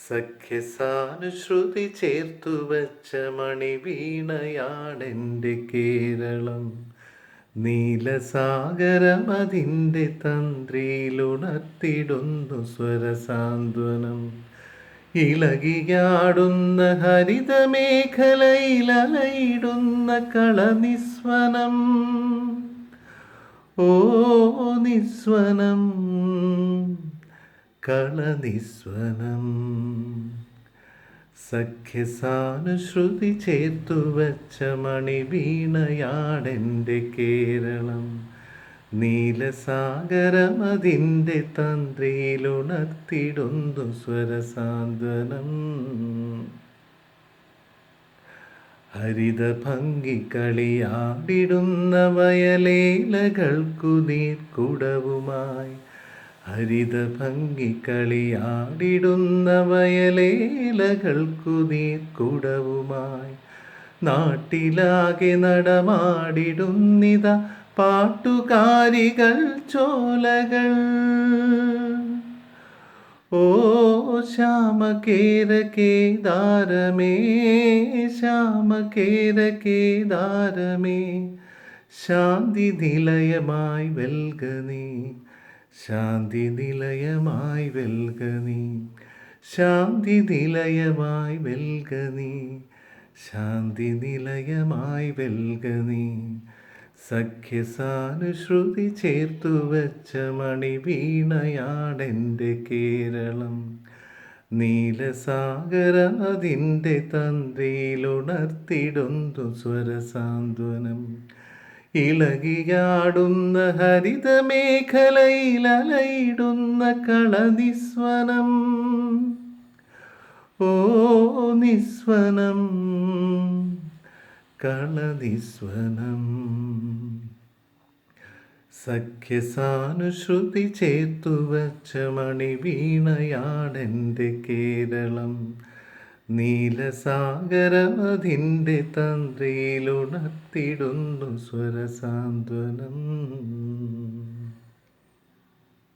സഖ്യസാനുശ്രുതി ചേർത്തുവച്ച മണിവീണയാണെൻ്റെ കേരളം. നീലസാഗരമതിൻ്റെ തന്ത്രിയിലുണർത്തിടുന്നു സ്വരസാന്ത്വനം. ഇളകിയാടുന്ന ഹരിതമേഖലയിലലയിടുന്ന കളനിസ്വനം. ഓ നിസ്വനം, കളനിസ്വനം. സഖ്യസാനുശ്രുതി ചേർത്തുവച്ച മണിവീണയാണെൻ്റെ കേരളം. നീലസാഗരമതിൻ്റെ തന്ത്രിയിലുണർത്തിടുന്നു സ്വരസാന്ത്വനം. ഹരിതഭംഗി കളിയാടിടുന്ന വയലേലകൾക്കു നീർക്കുടവുമായി. ഹരിതഭംഗി കളിയാടിടുന്ന വയലേലകൾക്കു നീർക്കുടവുമായി. നാട്ടിലാകെ നടമാടിടുന്നിത പാട്ടുകാരികൾ ചോലകൾ. ഓ ശ്യാമകേരകേദാരമേ, ശ്യാമകേരകേദാരമേ, ശാന്തി നിലയമായി വെൽക നീ, ശാന്തി നിലയമായി വെൽക നീ, ശാന്തി നിലയമായി വെൽക നീ, ശാന്തി നിലയമായി വെൽക നീ. സഖ്യസാനുശ്രുതി ചേർത്തുവച്ച മണിവീണയാണെൻ്റെ കേരളം. നീലസാഗരമതിൻ്റെ തന്ത്രിയിലുണർത്തിടുന്നു സ്വരസാന്ത്വനം. ഇളകിയാടുന്ന ഹരിതമേഖലയിലലയിടുന്ന കളനിസ്വനം. ഓ നിസ്വനം, കളനിസ്വനം. സഖ്യസാനുശ്രുതി ചേർത്തുവച്ച മണിവീണയാണെൻ്റെ കേരളം. നീലസാഗരമതിൻ്റെ തന്ത്രിയിലുണർത്തിടുന്നു സ്വരസാന്ത്വനം.